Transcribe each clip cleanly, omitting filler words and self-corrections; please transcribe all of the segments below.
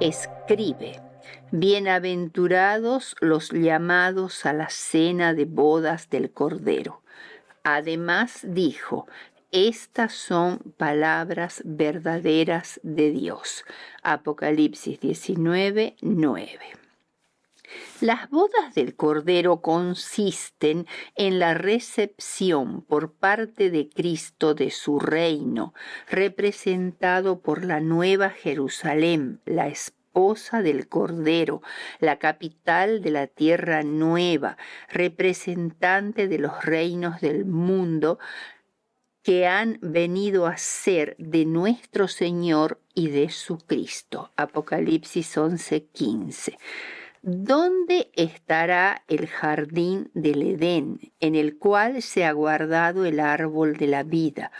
escribe: bienaventurados los llamados a la cena de bodas del Cordero. Además dijo: estas son palabras verdaderas de Dios. Apocalipsis 19:9. Las bodas del Cordero consisten en la recepción por parte de Cristo de su reino, representado por la Nueva Jerusalén, la esposa del Cordero, la capital de la tierra nueva, representante de los reinos del mundo que han venido a ser de nuestro Señor y de su Cristo. Apocalipsis 11:15. ¿Dónde estará el jardín del Edén, en el cual se ha guardado el árbol de la vida?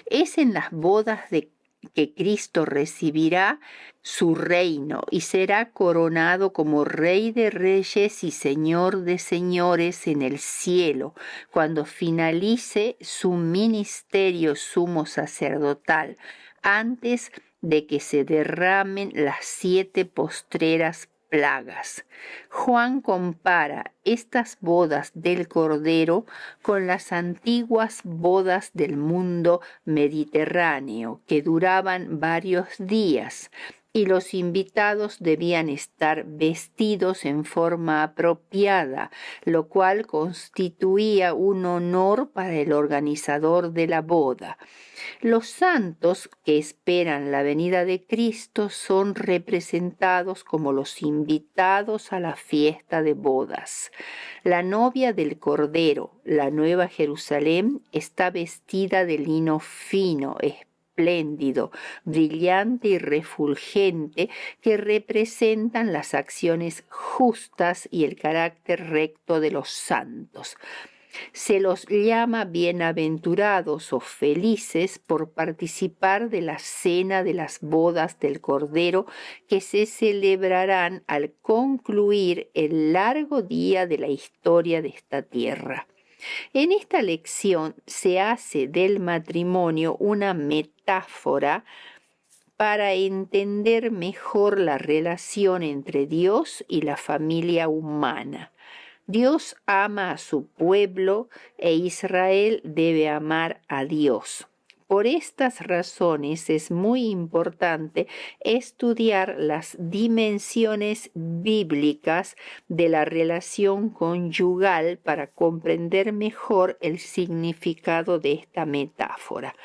Es en las bodas de que Cristo recibirá su reino y será coronado como Rey de Reyes y Señor de Señores en el cielo, cuando finalice su ministerio sumo sacerdotal, antes de que se derramen las 7 postreras plagas. Juan compara estas bodas del Cordero con las antiguas bodas del mundo mediterráneo, que duraban varios días, y los invitados debían estar vestidos en forma apropiada, lo cual constituía un honor para el organizador de la boda. Los santos que esperan la venida de Cristo son representados como los invitados a la fiesta de bodas. La novia del Cordero, la Nueva Jerusalén, está vestida de lino fino, espléndido, brillante y refulgente, que representan las acciones justas y el carácter recto de los santos. Se los llama bienaventurados o felices por participar de la cena de las bodas del Cordero, que se celebrarán al concluir el largo día de la historia de esta tierra. En esta lección se hace del matrimonio una metáfora para entender mejor la relación entre Dios y la familia humana. Dios ama a su pueblo e Israel debe amar a Dios. Por estas razones es muy importante estudiar las dimensiones bíblicas de la relación conyugal para comprender mejor el significado de esta metáfora.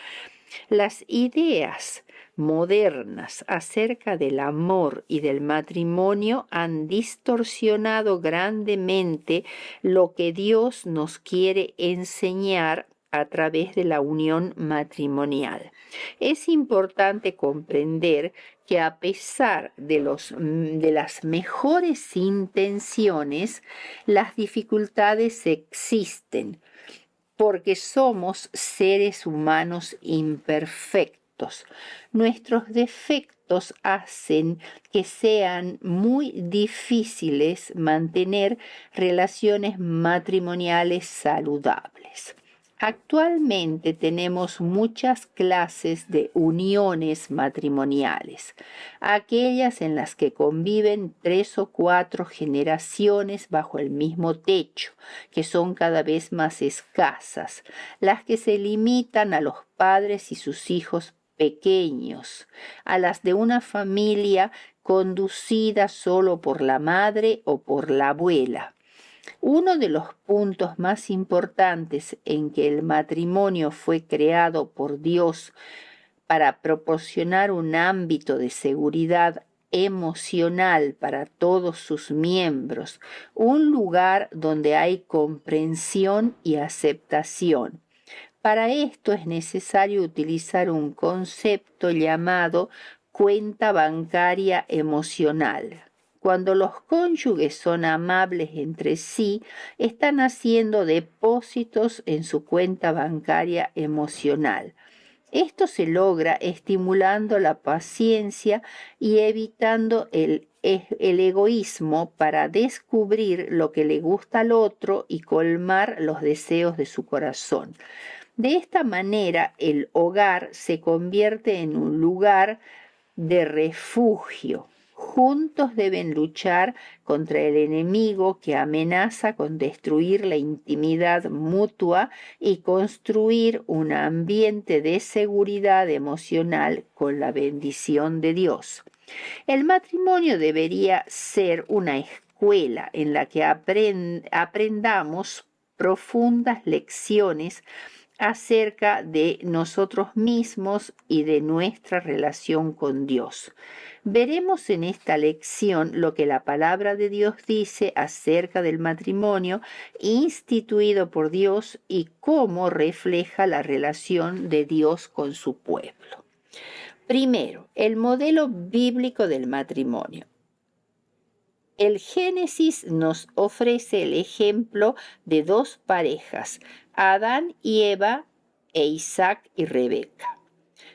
Las ideas modernas acerca del amor y del matrimonio han distorsionado grandemente lo que Dios nos quiere enseñar a través de la unión matrimonial. Es importante comprender que a pesar de las mejores intenciones, las dificultades existen, porque somos seres humanos imperfectos. Nuestros defectos hacen que sean muy difíciles mantener relaciones matrimoniales saludables. Actualmente tenemos muchas clases de uniones matrimoniales, aquellas en las que conviven 3 o 4 generaciones bajo el mismo techo, que son cada vez más escasas, las que se limitan a los padres y sus hijos pequeños, a las de una familia conducida solo por la madre o por la abuela. Uno de los puntos más importantes en que el matrimonio fue creado por Dios para proporcionar un ámbito de seguridad emocional para todos sus miembros, un lugar donde hay comprensión y aceptación. Para esto es necesario utilizar un concepto llamado cuenta bancaria emocional. Cuando los cónyuges son amables entre sí, están haciendo depósitos en su cuenta bancaria emocional. Esto se logra estimulando la paciencia y evitando el egoísmo para descubrir lo que le gusta al otro y colmar los deseos de su corazón. De esta manera, el hogar se convierte en un lugar de refugio. Juntos deben luchar contra el enemigo que amenaza con destruir la intimidad mutua y construir un ambiente de seguridad emocional con la bendición de Dios. El matrimonio debería ser una escuela en la que aprendamos profundas lecciones acerca de nosotros mismos y de nuestra relación con Dios. Veremos en esta lección lo que la palabra de Dios dice acerca del matrimonio instituido por Dios y cómo refleja la relación de Dios con su pueblo. Primero, el modelo bíblico del matrimonio. El Génesis nos ofrece el ejemplo de dos parejas, Adán y Eva e Isaac y Rebeca.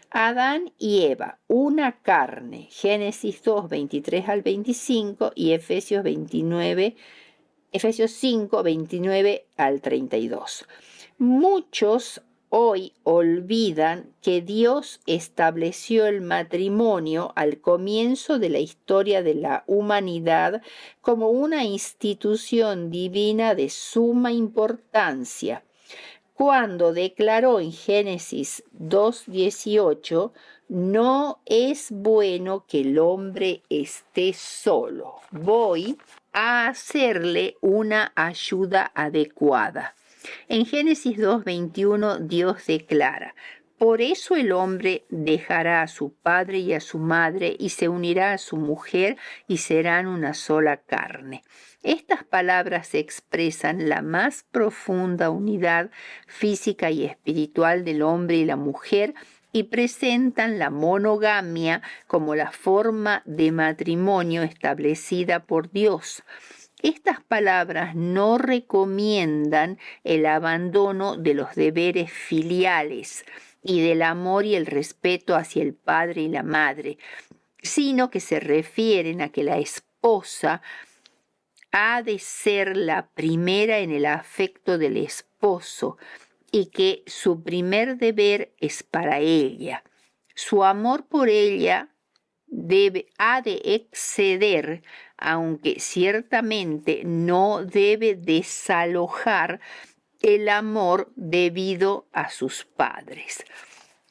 Adán y Eva, una carne, Génesis 2, 23 al 25 y Efesios 5, 29 al 32. Muchos hoy olvidan que Dios estableció el matrimonio al comienzo de la historia de la humanidad como una institución divina de suma importancia, cuando declaró en Génesis 2:18, no es bueno que el hombre esté solo. Voy a hacerle una ayuda adecuada. En Génesis 2:21 Dios declara, por eso el hombre dejará a su padre y a su madre y se unirá a su mujer y serán una sola carne. Estas palabras expresan la más profunda unidad física y espiritual del hombre y la mujer y presentan la monogamia como la forma de matrimonio establecida por Dios. Estas palabras no recomiendan el abandono de los deberes filiales y del amor y el respeto hacia el padre y la madre, sino que se refieren a que la esposa ha de ser la primera en el afecto del esposo y que su primer deber es para ella. Su amor por ella ha de exceder, aunque ciertamente no debe desalojar el amor debido a sus padres.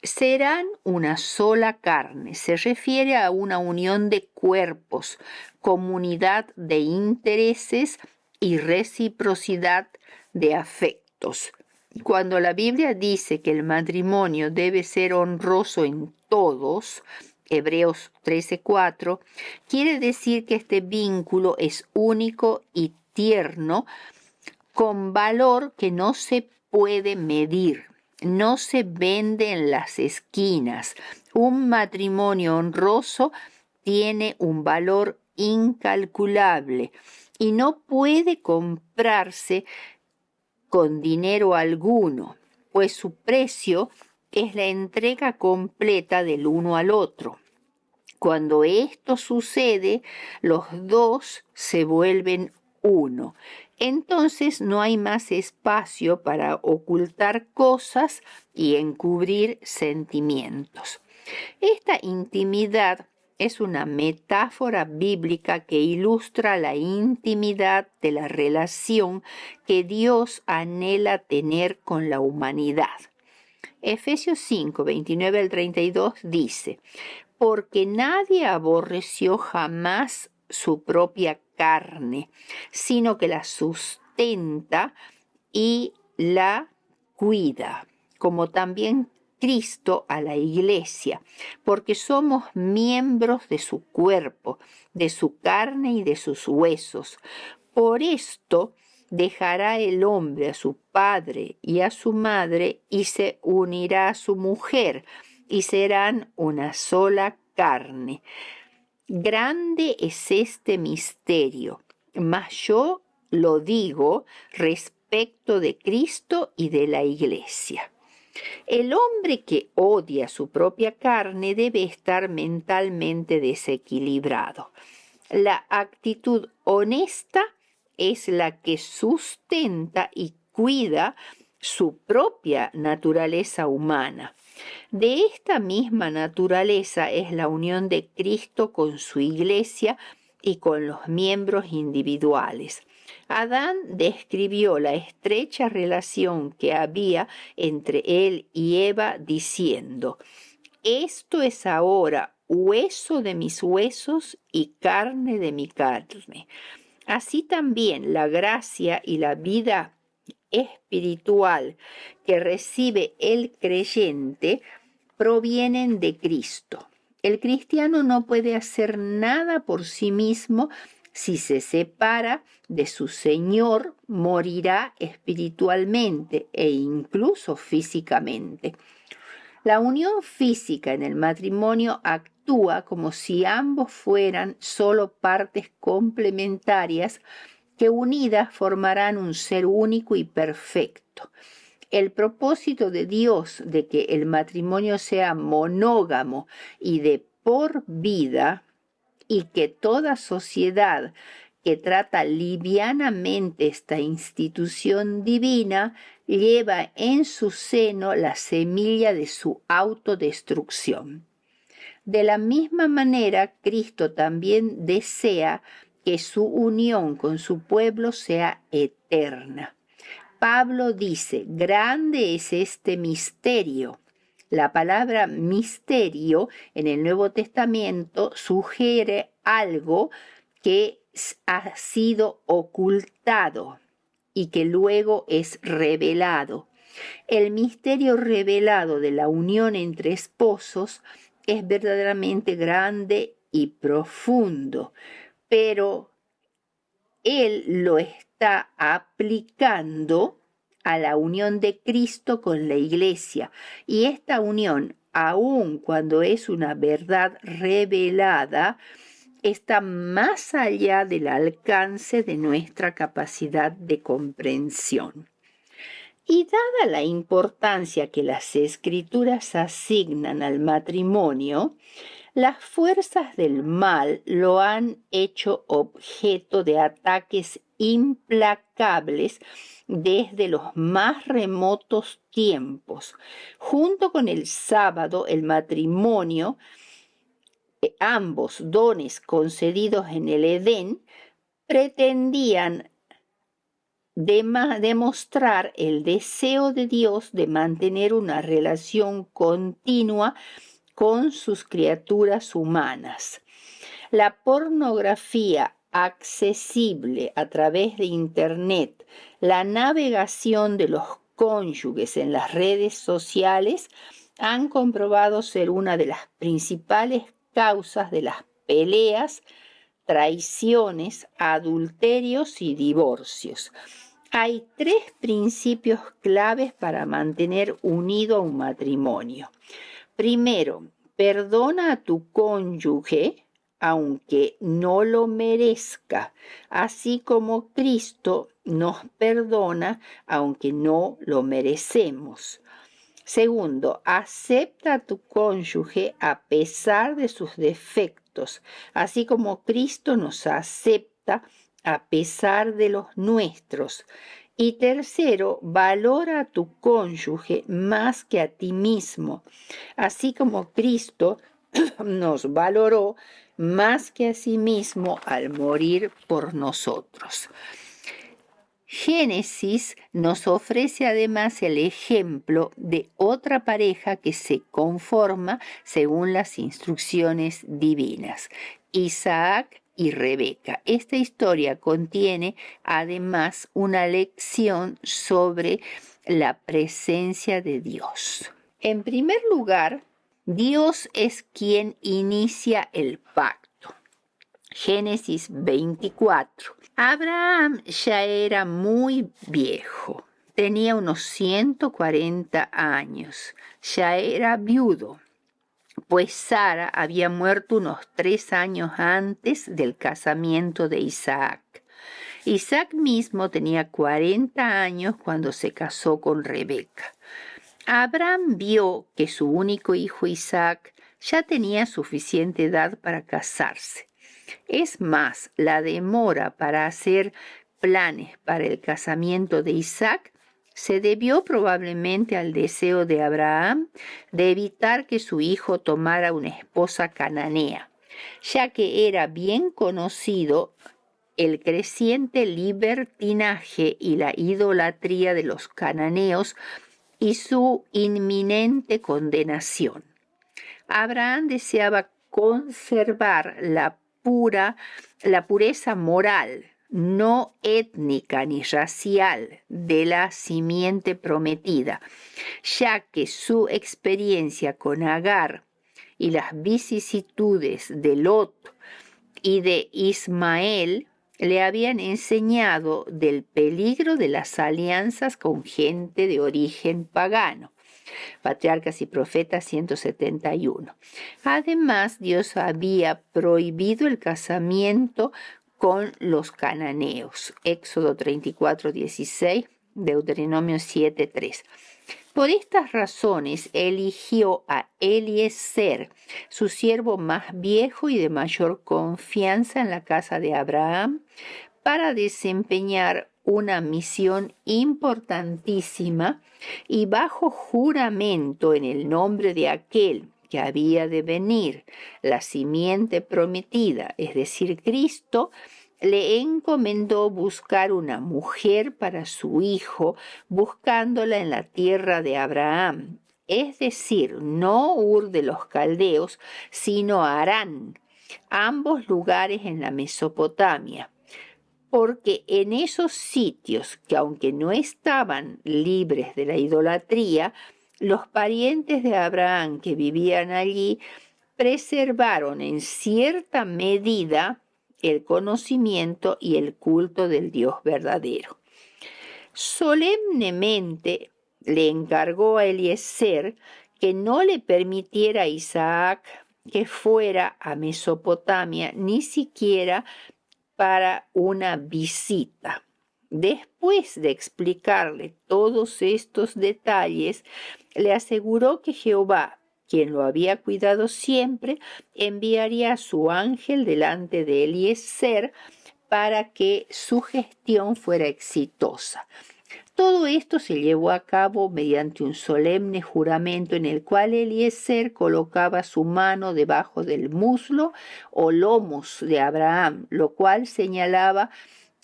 Serán una sola carne. Se refiere a una unión de cuerpos, comunidad de intereses y reciprocidad de afectos. Cuando la Biblia dice que el matrimonio debe ser honroso en todos, Hebreos 13:4, quiere decir que este vínculo es único y tierno, con valor que no se puede medir, no se vende en las esquinas. Un matrimonio honroso tiene un valor incalculable y no puede comprarse con dinero alguno, pues su precio es la entrega completa del uno al otro. Cuando esto sucede, los dos se vuelven uno. Entonces no hay más espacio para ocultar cosas y encubrir sentimientos. Esta intimidad es una metáfora bíblica que ilustra la intimidad de la relación que Dios anhela tener con la humanidad. Efesios 5, 29 al 32 dice, porque nadie aborreció jamás su propia carne, sino que la sustenta y la cuida, como también Cristo a la iglesia, porque somos miembros de su cuerpo, de su carne y de sus huesos. Por esto dejará el hombre a su padre y a su madre y se unirá a su mujer y serán una sola carne. Grande es este misterio, mas yo lo digo respecto de Cristo y de la iglesia. El hombre que odia su propia carne debe estar mentalmente desequilibrado. La actitud honesta es la que sustenta y cuida su propia naturaleza humana. De esta misma naturaleza es la unión de Cristo con su iglesia y con los miembros individuales. Adán describió la estrecha relación que había entre él y Eva diciendo: esto es ahora hueso de mis huesos y carne de mi carne. Así también la gracia y la vida espiritual que recibe el creyente provienen de Cristo. El cristiano no puede hacer nada por sí mismo. Si se separa de su Señor, morirá espiritualmente e incluso físicamente. La unión física en el matrimonio actúa como si ambos fueran solo partes complementarias que unidas formarán un ser único y perfecto. El propósito de Dios de que el matrimonio sea monógamo y de por vida, y que toda sociedad que trata livianamente esta institución divina lleva en su seno la semilla de su autodestrucción. De la misma manera, Cristo también desea que su unión con su pueblo sea eterna. Pablo dice: grande es este misterio. La palabra misterio en el Nuevo Testamento sugiere algo que ha sido ocultado y que luego es revelado. El misterio revelado de la unión entre esposos es verdaderamente grande y profundo, pero él lo está aplicando a la unión de Cristo con la Iglesia, y esta unión, aun cuando es una verdad revelada, está más allá del alcance de nuestra capacidad de comprensión. Y dada la importancia que las Escrituras asignan al matrimonio, las fuerzas del mal lo han hecho objeto de ataques implacables desde los más remotos tiempos. Junto con el sábado, el matrimonio, ambos dones concedidos en el Edén, pretendían demostrar el deseo de Dios de mantener una relación continua con sus criaturas humanas. La pornografía accesible a través de Internet, la navegación de los cónyuges en las redes sociales han comprobado ser una de las principales causas de las peleas, traiciones, adulterios y divorcios. Hay 3 principios claves para mantener unido a un matrimonio. Primero, perdona a tu cónyuge aunque no lo merezca, así como Cristo nos perdona aunque no lo merecemos. Segundo, acepta a tu cónyuge a pesar de sus defectos, así como Cristo nos acepta a pesar de los nuestros. Y tercero, valora a tu cónyuge más que a ti mismo, así como Cristo nos valoró más que a sí mismo al morir por nosotros. Génesis nos ofrece además el ejemplo de otra pareja que se conforma según las instrucciones divinas: Isaac y Rebeca. Esta historia contiene además una lección sobre la presencia de Dios. En primer lugar, Dios es quien inicia el pacto. Génesis 24. Abraham ya era muy viejo, tenía unos 140 años, ya era viudo, pues Sara había muerto unos 3 años antes del casamiento de Isaac. Isaac mismo tenía 40 años cuando se casó con Rebeca. Abraham vio que su único hijo Isaac ya tenía suficiente edad para casarse. Es más, la demora para hacer planes para el casamiento de Isaac se debió probablemente al deseo de Abraham de evitar que su hijo tomara una esposa cananea, ya que era bien conocido el creciente libertinaje y la idolatría de los cananeos y su inminente condenación. Abraham deseaba conservar la pureza moral, no étnica ni racial, de la simiente prometida, ya que su experiencia con Agar y las vicisitudes de Lot y de Ismael le habían enseñado del peligro de las alianzas con gente de origen pagano. Patriarcas y Profetas 171. Además, Dios había prohibido el casamiento con los cananeos. Éxodo 34:16, Deuteronomio 7:3. Por estas razones eligió a Eliezer, su siervo más viejo y de mayor confianza en la casa de Abraham, para desempeñar una misión importantísima y bajo juramento en el nombre de aquel que había de venir, la simiente prometida, es decir, Cristo, le encomendó buscar una mujer para su hijo, buscándola en la tierra de Abraham, es decir, no Ur de los Caldeos, sino Harán, ambos lugares en la Mesopotamia, porque en esos sitios que aunque no estaban libres de la idolatría, los parientes de Abraham que vivían allí preservaron en cierta medida el conocimiento y el culto del Dios verdadero. Solemnemente le encargó a Eliezer que no le permitiera a Isaac que fuera a Mesopotamia, ni siquiera para una visita. Después de explicarle todos estos detalles, le aseguró que Jehová, quien lo había cuidado siempre, enviaría a su ángel delante de Eliezer para que su gestión fuera exitosa. Todo esto se llevó a cabo mediante un solemne juramento en el cual Eliezer colocaba su mano debajo del muslo o lomos de Abraham, lo cual señalaba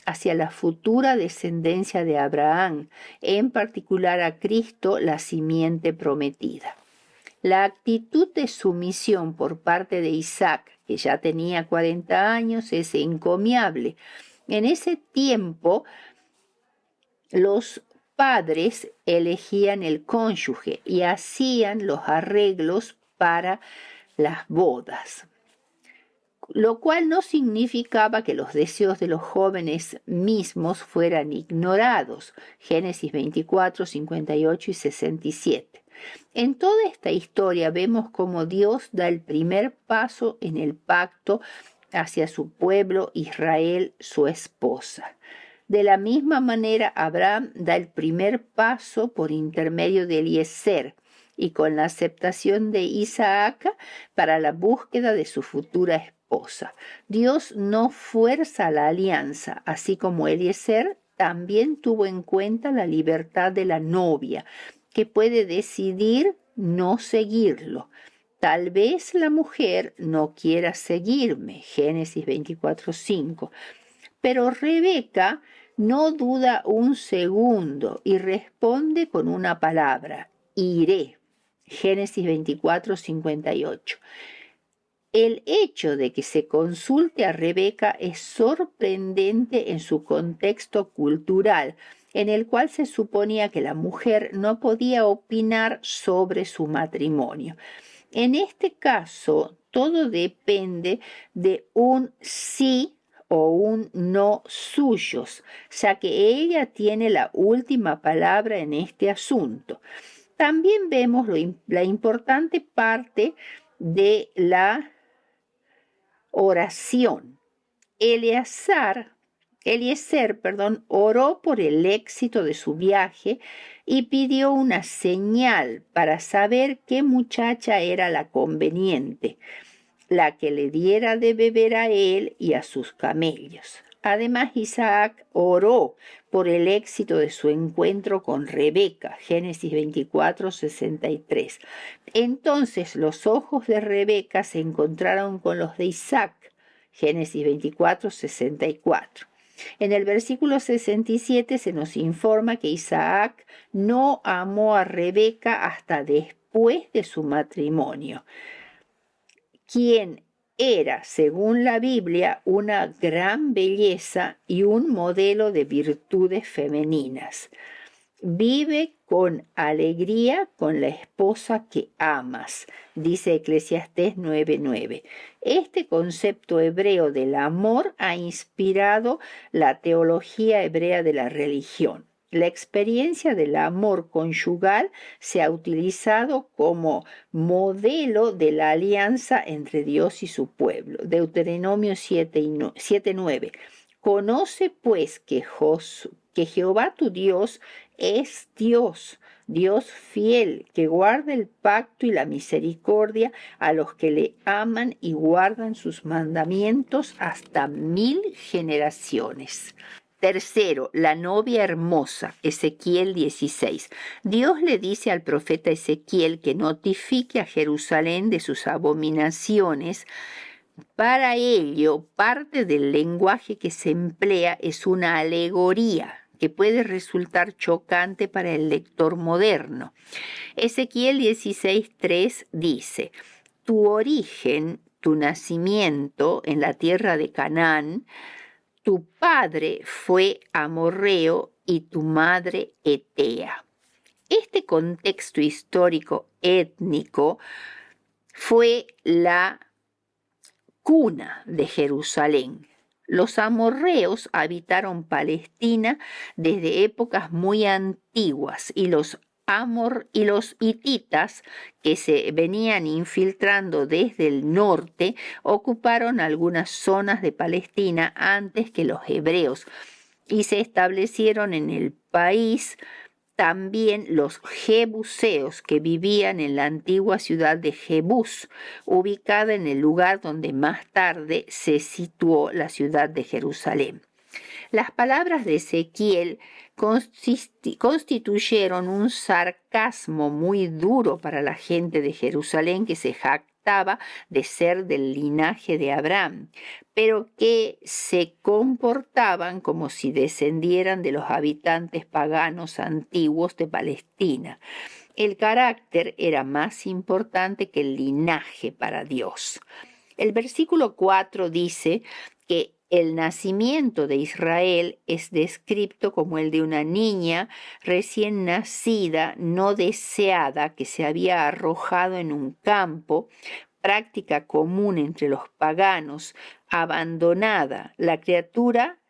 hacia la futura descendencia de Abraham, en particular a Cristo, la simiente prometida. La actitud de sumisión por parte de Isaac, que ya tenía 40 años, es encomiable. En ese tiempo, los padres elegían el cónyuge y hacían los arreglos para las bodas, lo cual no significaba que los deseos de los jóvenes mismos fueran ignorados. Génesis 24, 58 y 67. En toda esta historia vemos cómo Dios da el primer paso en el pacto hacia su pueblo Israel, su esposa. De la misma manera, Abraham da el primer paso por intermedio de Eliezer y con la aceptación de Isaac para la búsqueda de su futura esposa. Dios no fuerza la alianza, así como Eliezer también tuvo en cuenta la libertad de la novia, que puede decidir no seguirlo. Tal vez la mujer no quiera seguirme, Génesis 24:5, pero Rebeca no duda un segundo y responde con una palabra: iré. Génesis 24:58. El hecho de que se consulte a Rebeca es sorprendente en su contexto cultural, en el cual se suponía que la mujer no podía opinar sobre su matrimonio. En este caso, todo depende de un sí o un no suyos, ya que ella tiene la última palabra en este asunto. También vemos la importante parte de la oración. Eliezer, oró por el éxito de su viaje y pidió una señal para saber qué muchacha era la conveniente, la que le diera de beber a él y a sus camellos. Además, Isaac oró por el éxito de su encuentro con Rebeca, Génesis 24:63. Entonces los ojos de Rebeca se encontraron con los de Isaac, Génesis 24:64. En el versículo 67 se nos informa que Isaac no amó a Rebeca hasta después de su matrimonio, quien era, según la Biblia, una gran belleza y un modelo de virtudes femeninas. Vive con alegría con la esposa que amas, dice Eclesiastés 9:9. Este concepto hebreo del amor ha inspirado la teología hebrea de la religión. La experiencia del amor conyugal se ha utilizado como modelo de la alianza entre Dios y su pueblo. Deuteronomio 7:9. Conoce pues que Jehová tu Dios es Dios, Dios fiel, que guarda el pacto y la misericordia a los que le aman y guardan sus mandamientos hasta 1000 generaciones. Tercero, la novia hermosa, Ezequiel 16. Dios le dice al profeta Ezequiel que notifique a Jerusalén de sus abominaciones. Para ello, parte del lenguaje que se emplea es una alegoría que puede resultar chocante para el lector moderno. Ezequiel 16:3 dice: tu origen, tu nacimiento en la tierra de Canaán, tu padre fue amorreo y tu madre etea. Este contexto histórico étnico fue la cuna de Jerusalén. Los amorreos habitaron Palestina desde épocas muy antiguas y los hititas, que se venían infiltrando desde el norte, ocuparon algunas zonas de Palestina antes que los hebreos y se establecieron en el país. También los jebuseos, que vivían en la antigua ciudad de Jebús, ubicada en el lugar donde más tarde se situó la ciudad de Jerusalén. Las palabras de Ezequiel constituyeron un sarcasmo muy duro para la gente de Jerusalén, que se jactaba de ser del linaje de Abraham, pero que se comportaban como si descendieran de los habitantes paganos antiguos de Palestina. El carácter era más importante que el linaje para Dios. El versículo 4 dice que el nacimiento de Israel es descrito como el de una niña recién nacida, no deseada, que se había arrojado en un campo, práctica común entre los paganos, abandonada. La criatura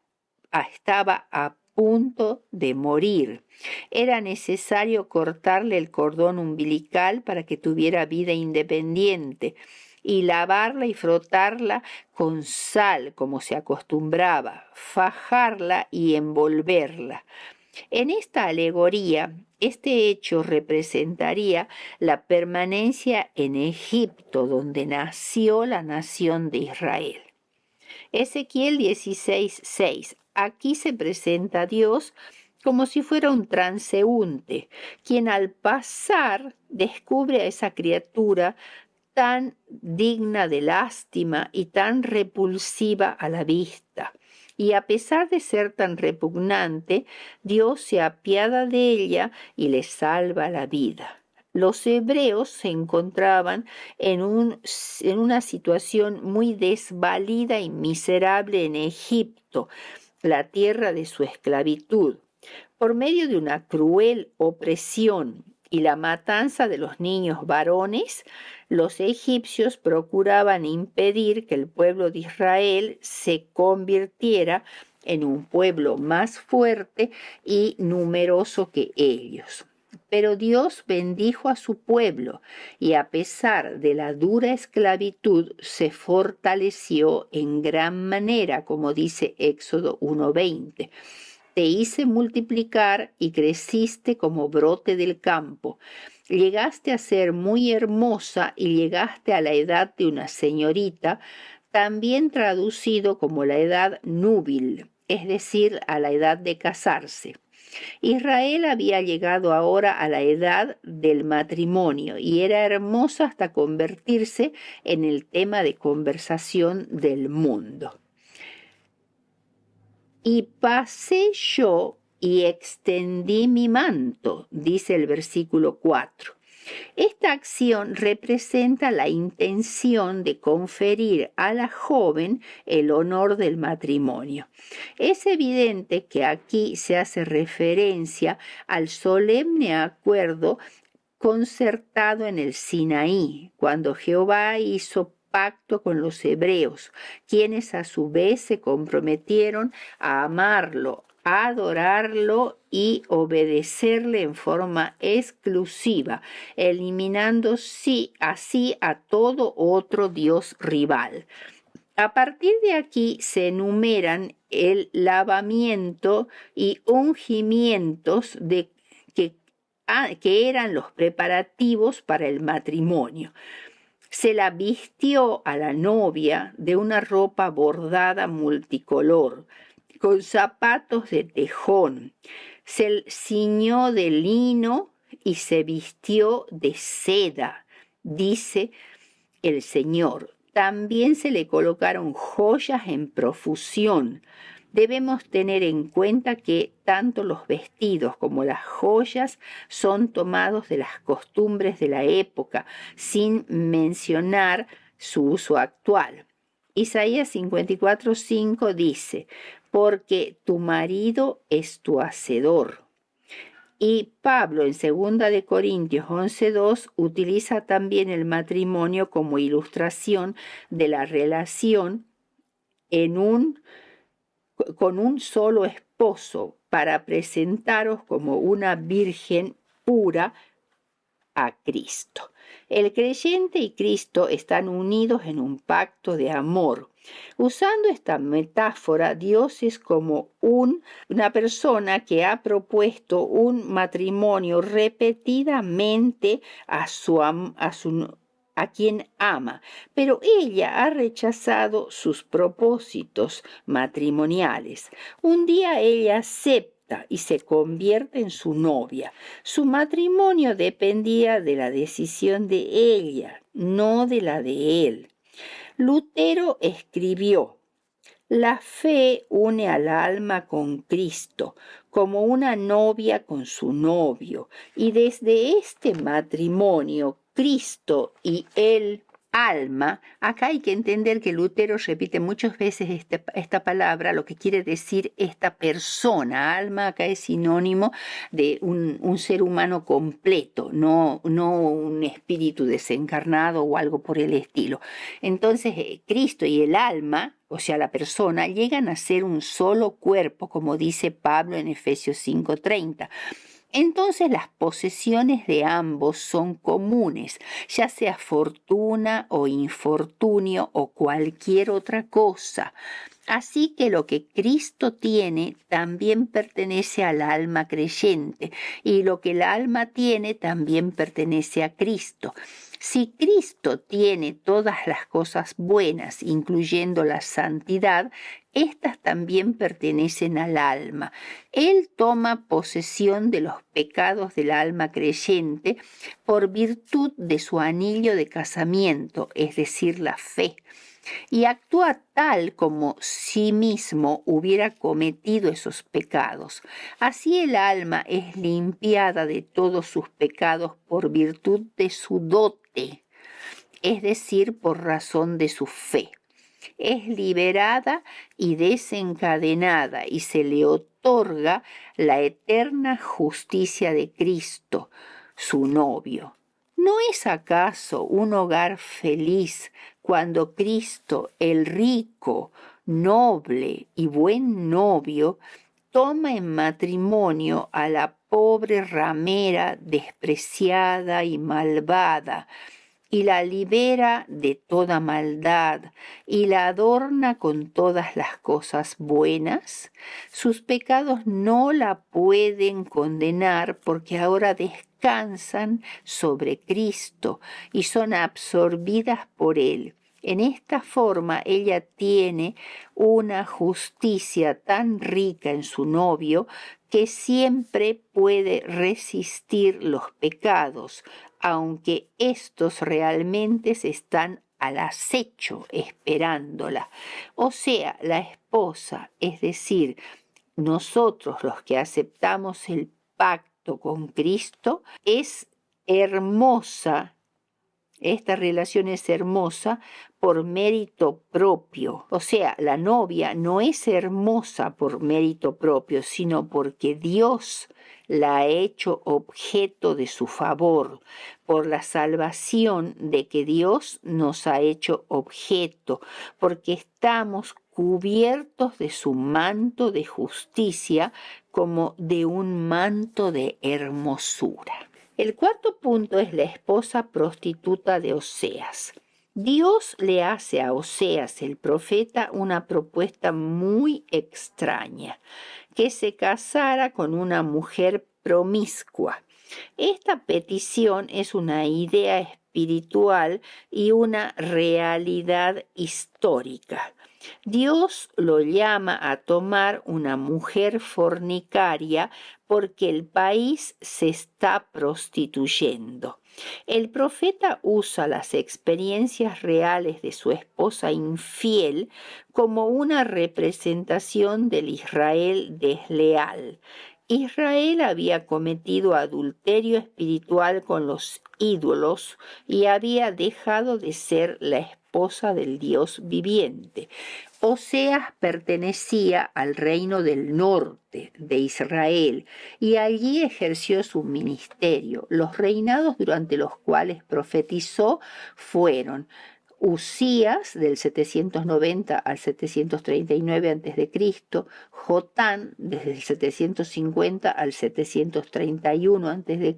estaba a punto de morir. Era necesario cortarle el cordón umbilical para que tuviera vida independiente, y lavarla y frotarla con sal, como se acostumbraba, fajarla y envolverla. En esta alegoría, este hecho representaría la permanencia en Egipto, donde nació la nación de Israel. Ezequiel 16:6. Aquí se presenta a Dios como si fuera un transeúnte, quien al pasar descubre a esa criatura tan digna de lástima y tan repulsiva a la vista. Y a pesar de ser tan repugnante, Dios se apiada de ella y le salva la vida. Los hebreos se encontraban en una situación muy desvalida y miserable en Egipto, la tierra de su esclavitud. Por medio de una cruel opresión y la matanza de los niños varones, los egipcios procuraban impedir que el pueblo de Israel se convirtiera en un pueblo más fuerte y numeroso que ellos. Pero Dios bendijo a su pueblo y, a pesar de la dura esclavitud, se fortaleció en gran manera, como dice Éxodo 1:20. Te hice multiplicar y creciste como brote del campo. Llegaste a ser muy hermosa y llegaste a la edad de una señorita, también traducido como la edad núbil. es decir, a la edad de casarse. Israel había llegado ahora a la edad del matrimonio y era hermosa hasta convertirse en el tema de conversación del mundo. Y pasé yo y extendí mi manto, dice el versículo 4. Esta acción representa la intención de conferir a la joven el honor del matrimonio. Es evidente que aquí se hace referencia al solemne acuerdo concertado en el Sinaí, cuando Jehová hizo pacto con los hebreos, quienes a su vez se comprometieron a amarlo, a adorarlo y obedecerle en forma exclusiva, eliminando así a todo otro dios rival. A partir de aquí se enumeran el lavamiento y ungimientos que eran los preparativos para el matrimonio. Se la vistió a la novia de una ropa bordada multicolor, con zapatos de tejón. Se ciñó de lino y se vistió de seda, dice el Señor. También se le colocaron joyas en profusión. Debemos tener en cuenta que tanto los vestidos como las joyas son tomados de las costumbres de la época, sin mencionar su uso actual. Isaías 54:5 dice, porque tu marido es tu hacedor. Y Pablo en 2 de Corintios 11:2 utiliza también el matrimonio como ilustración de la relación con un solo esposo para presentaros como una virgen pura a Cristo. El creyente y Cristo están unidos en un pacto de amor. Usando esta metáfora, Dios es como una persona que ha propuesto un matrimonio repetidamente a quien ama, pero ella ha rechazado sus propósitos matrimoniales. Un día ella acepta y se convierte en su novia. Su matrimonio dependía de la decisión de ella, no de la de él. Lutero escribió, la fe une al alma con Cristo, como una novia con su novio, y desde este matrimonio, Cristo y el alma, acá hay que entender que Lutero repite muchas veces esta palabra, lo que quiere decir esta persona. Alma acá es sinónimo de un ser humano completo, no un espíritu desencarnado o algo por el estilo. Entonces, Cristo y el alma, o sea, la persona, llegan a ser un solo cuerpo, como dice Pablo en Efesios 5:30. Entonces las posesiones de ambos son comunes, ya sea fortuna o infortunio o cualquier otra cosa. Así que lo que Cristo tiene también pertenece al alma creyente y lo que el alma tiene también pertenece a Cristo. Si Cristo tiene todas las cosas buenas, incluyendo la santidad, estas también pertenecen al alma. Él toma posesión de los pecados del alma creyente por virtud de su anillo de casamiento, es decir, la fe, y actúa tal como sí mismo hubiera cometido esos pecados. Así el alma es limpiada de todos sus pecados por virtud de su dote, es decir, por razón de su fe. Es liberada y desencadenada y se le otorga la eterna justicia de Cristo, su novio. ¿No es acaso un hogar feliz cuando Cristo, el rico, noble y buen novio, toma en matrimonio a la pobre ramera despreciada y malvada, y la libera de toda maldad y la adorna con todas las cosas buenas? Sus pecados no la pueden condenar porque ahora descansan sobre Cristo y son absorbidas por Él. En esta forma ella tiene una justicia tan rica en su novio que siempre puede resistir los pecados, aunque éstos realmente se están al acecho esperándola. O sea, la esposa, es decir, nosotros los que aceptamos el pacto con Cristo, es hermosa. Esta relación es hermosa por mérito propio. O sea, la novia no es hermosa por mérito propio, sino porque Dios la ha hecho objeto de su favor, por la salvación de que Dios nos ha hecho objeto, porque estamos cubiertos de su manto de justicia como de un manto de hermosura. El cuarto punto es la esposa prostituta de Oseas. Dios le hace a Oseas, el profeta, una propuesta muy extraña, que se casara con una mujer promiscua. Esta petición es una idea espiritual y una realidad histórica. Dios lo llama a tomar una mujer fornicaria porque el país se está prostituyendo. El profeta usa las experiencias reales de su esposa infiel como una representación del Israel desleal. Israel había cometido adulterio espiritual con los ídolos y había dejado de ser la esposa del Dios viviente. Oseas pertenecía al reino del norte de Israel y allí ejerció su ministerio. Los reinados durante los cuales profetizó fueron Usías del 790 al 739 a.C., Jotán desde el 750 al 731 a.C.,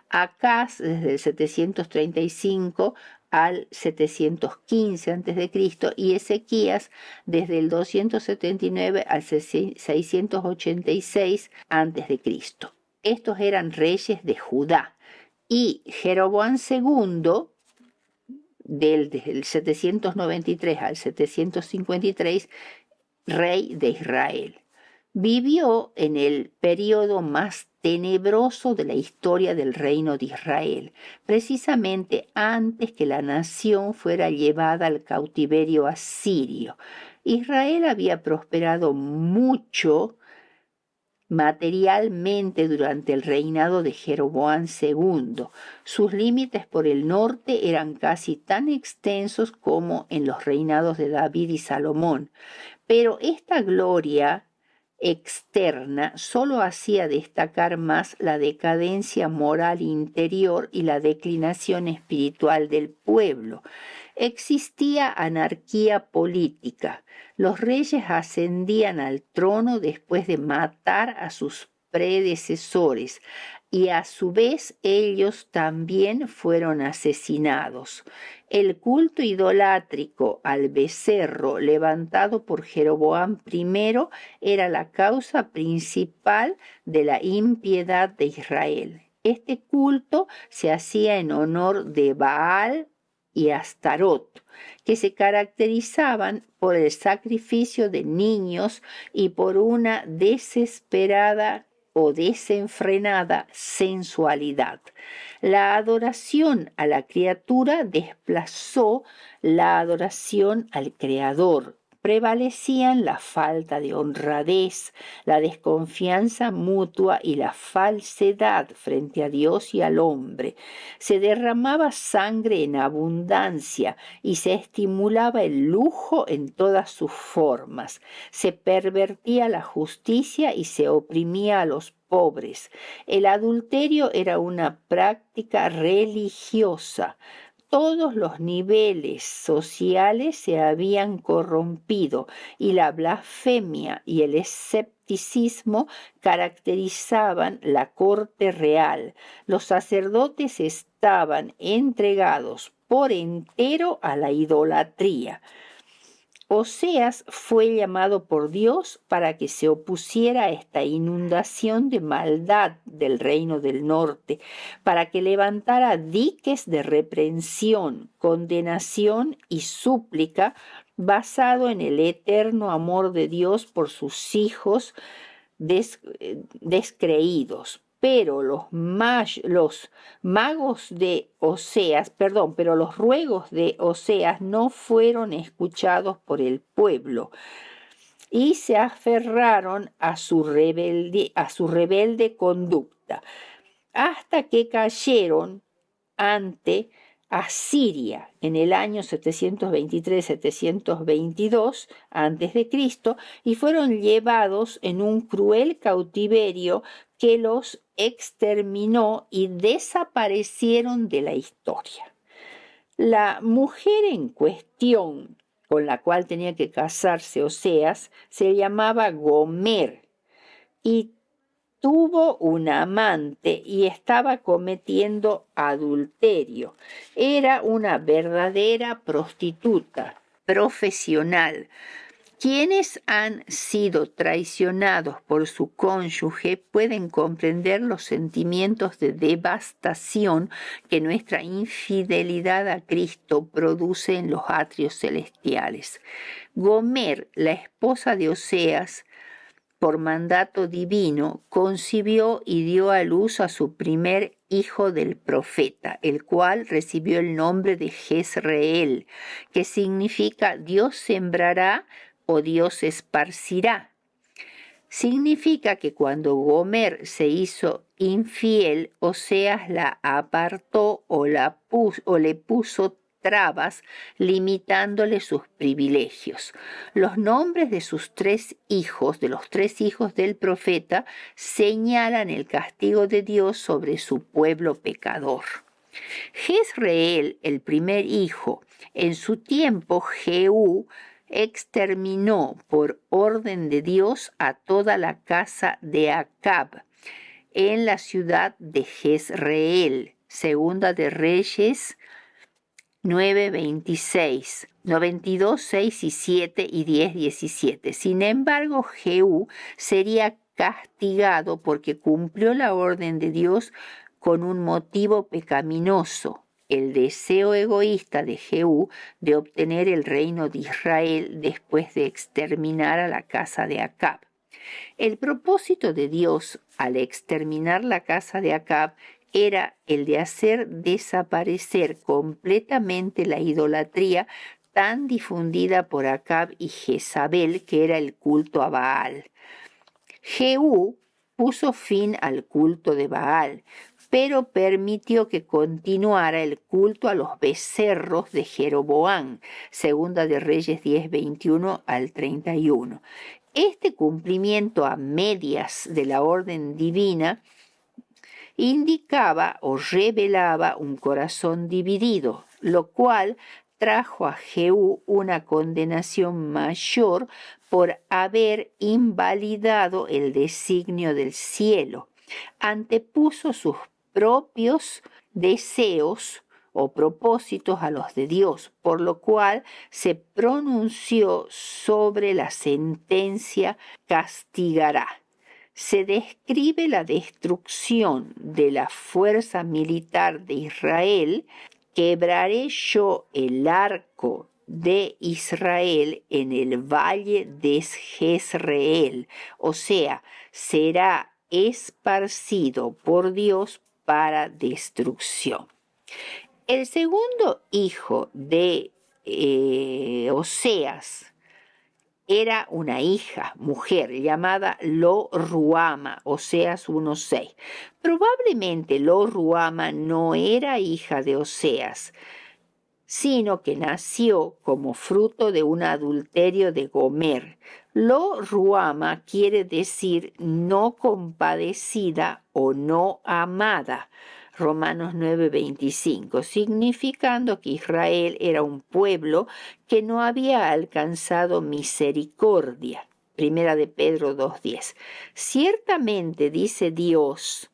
Acaz desde el 735 al 715 a.C. y Ezequías desde el 279 al 686 a.C. Estos eran reyes de Judá y Jeroboam II desde el 793 al 753, rey de Israel. Vivió en el periodo más tenebroso de la historia del reino de Israel, precisamente antes que la nación fuera llevada al cautiverio asirio. Israel había prosperado mucho materialmente durante el reinado de Jeroboam II. Sus límites por el norte eran casi tan extensos como en los reinados de David y Salomón, pero esta gloria externa solo hacía destacar más la decadencia moral interior y la declinación espiritual del pueblo. Existía anarquía política. Los reyes ascendían al trono después de matar a sus predecesores y a su vez ellos también fueron asesinados. El culto idolátrico al becerro levantado por Jeroboam I era la causa principal de la impiedad de Israel. Este culto se hacía en honor de Baal y Astarot, que se caracterizaban por el sacrificio de niños y por una desesperada o desenfrenada sensualidad. La adoración a la criatura desplazó la adoración al Creador. Prevalecían la falta de honradez, la desconfianza mutua y la falsedad frente a Dios y al hombre. Se derramaba sangre en abundancia y se estimulaba el lujo en todas sus formas. Se pervertía la justicia y se oprimía a los pobres. El adulterio era una práctica religiosa. Todos los niveles sociales se habían corrompido y la blasfemia y el escepticismo caracterizaban la corte real. Los sacerdotes estaban entregados por entero a la idolatría. Oseas fue llamado por Dios para que se opusiera a esta inundación de maldad del reino del norte, para que levantara diques de reprensión, condenación y súplica basado en el eterno amor de Dios por sus hijos descreídos. Pero los ruegos de Oseas no fueron escuchados por el pueblo y se aferraron a su rebelde conducta, hasta que cayeron ante Asiria en el año 723-722 a.C. y fueron llevados en un cruel cautiverio que los exterminó y desaparecieron de la historia. La mujer en cuestión con la cual tenía que casarse Oseas se llamaba Gomer y tuvo un amante y estaba cometiendo adulterio. Era una verdadera prostituta profesional. Quienes han sido traicionados por su cónyuge pueden comprender los sentimientos de devastación que nuestra infidelidad a Cristo produce en los atrios celestiales. Gomer, la esposa de Oseas, por mandato divino, concibió y dio a luz a su primer hijo del profeta, el cual recibió el nombre de Jezreel, que significa Dios sembrará o Dios esparcirá. Significa que cuando Gomer se hizo infiel, Oseas la apartó o le puso trabas, limitándole sus privilegios. Los nombres de sus tres hijos, de los tres hijos del profeta, señalan el castigo de Dios sobre su pueblo pecador. Jezreel, el primer hijo, en su tiempo Jehú exterminó por orden de Dios a toda la casa de Acab en la ciudad de Jezreel. Segunda de Reyes 9:26, 92, 6 y 7 y 10, 17. Sin embargo, Jehú sería castigado porque cumplió la orden de Dios con un motivo pecaminoso, el deseo egoísta de Jehú de obtener el reino de Israel después de exterminar a la casa de Acab. El propósito de Dios al exterminar la casa de Acab era el de hacer desaparecer completamente la idolatría tan difundida por Acab y Jezabel, que era el culto a Baal. Jehú puso fin al culto de Baal, pero permitió que continuara el culto a los becerros de Jeroboam, Segunda de Reyes 10:21 al 31. Este cumplimiento a medias de la orden divina indicaba o revelaba un corazón dividido, lo cual trajo a Jehú una condenación mayor por haber invalidado el designio del cielo. Antepuso sus propios deseos o propósitos a los de Dios, por lo cual se pronunció sobre la sentencia castigará. Se describe la destrucción de la fuerza militar de Israel. Quebraré yo el arco de Israel en el valle de Jezreel, o sea, será esparcido por Dios para destrucción. El segundo hijo de Oseas era una hija, mujer, llamada Lo-Ruama, Oseas 1:6. Probablemente Lo-Ruama no era hija de Oseas, sino que nació como fruto de un adulterio de Gomer. Lo-Ruama quiere decir no compadecida o no amada. Romanos 9:25, significando que Israel era un pueblo que no había alcanzado misericordia. Primera de Pedro 2:10. Ciertamente dice Dios,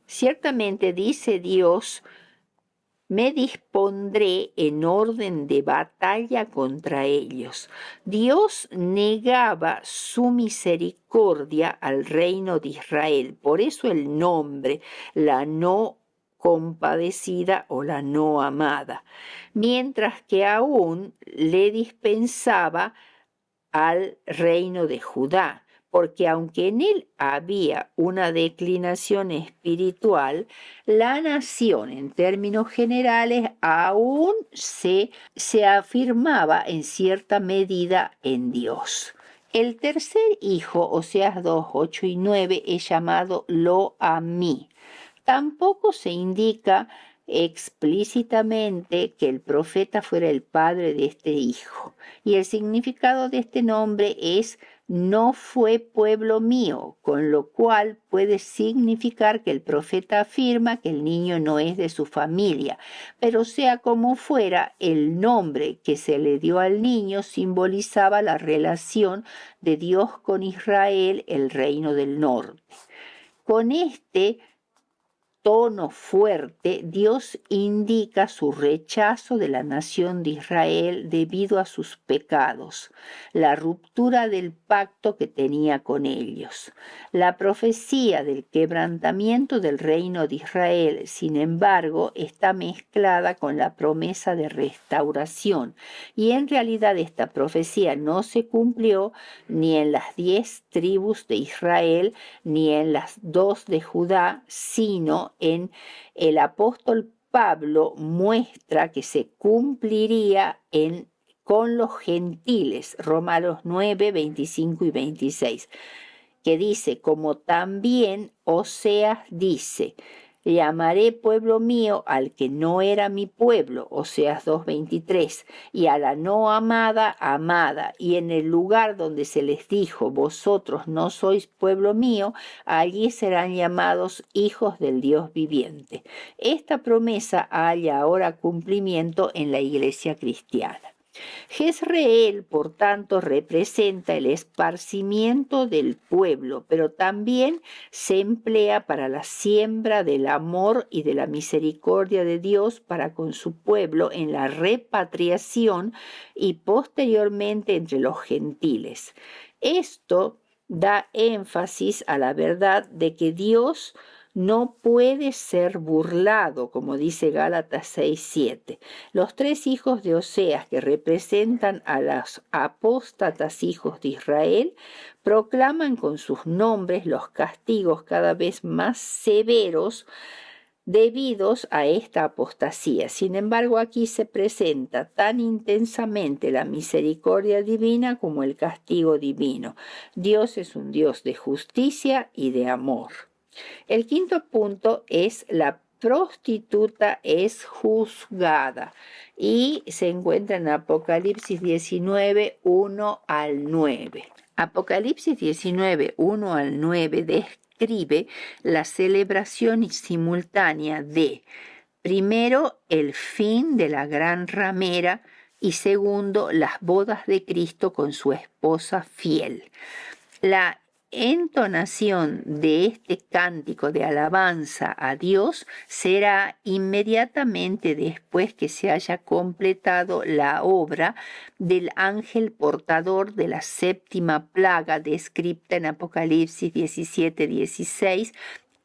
me dispondré en orden de batalla contra ellos. Dios negaba su misericordia al reino de Israel. Por eso el nombre, la no compadecida o la no amada. Mientras que aún le dispensaba al reino de Judá, porque aunque en él había una declinación espiritual, la nación en términos generales aún se afirmaba en cierta medida en Dios. El tercer hijo, Oseas 2, 8 y 9, es llamado Lo-Ammi. Tampoco se indica explícitamente que el profeta fuera el padre de este hijo. Y el significado de este nombre es no fue pueblo mío, con lo cual puede significar que el profeta afirma que el niño no es de su familia, pero sea como fuera, el nombre que se le dio al niño simbolizaba la relación de Dios con Israel, el reino del norte. Con este tono fuerte, Dios indica su rechazo de la nación de Israel debido a sus pecados, la ruptura del pacto que tenía con ellos. La profecía del quebrantamiento del reino de Israel, sin embargo, está mezclada con la promesa de restauración, y en realidad esta profecía no se cumplió ni en las 10 tribus de Israel, ni en las 2 de Judá, sino en el apóstol Pablo muestra que se cumpliría con los gentiles, Romanos 9, 25 y 26, que dice, como también Oseas dice, llamaré pueblo mío al que no era mi pueblo, Oseas 2:23, y a la no amada, amada, y en el lugar donde se les dijo, vosotros no sois pueblo mío, allí serán llamados hijos del Dios viviente. Esta promesa halla ahora cumplimiento en la iglesia cristiana. Jezreel, por tanto, representa el esparcimiento del pueblo, pero también se emplea para la siembra del amor y de la misericordia de Dios para con su pueblo en la repatriación y posteriormente entre los gentiles. Esto da énfasis a la verdad de que Dios no puede ser burlado, como dice Gálatas 6:7. Los 3 hijos de Oseas, que representan a los apóstatas hijos de Israel, proclaman con sus nombres los castigos cada vez más severos debidos a esta apostasía. Sin embargo, aquí se presenta tan intensamente la misericordia divina como el castigo divino. Dios es un Dios de justicia y de amor. El quinto punto es la prostituta es juzgada y se encuentra en Apocalipsis 19, 1 al 9. Apocalipsis 19, 1 al 9 describe la celebración simultánea de, primero, el fin de la gran ramera y segundo, las bodas de Cristo con su esposa fiel. La entonación de este cántico de alabanza a Dios será inmediatamente después que se haya completado la obra del ángel portador de la 7ª plaga descrita en Apocalipsis 17, 16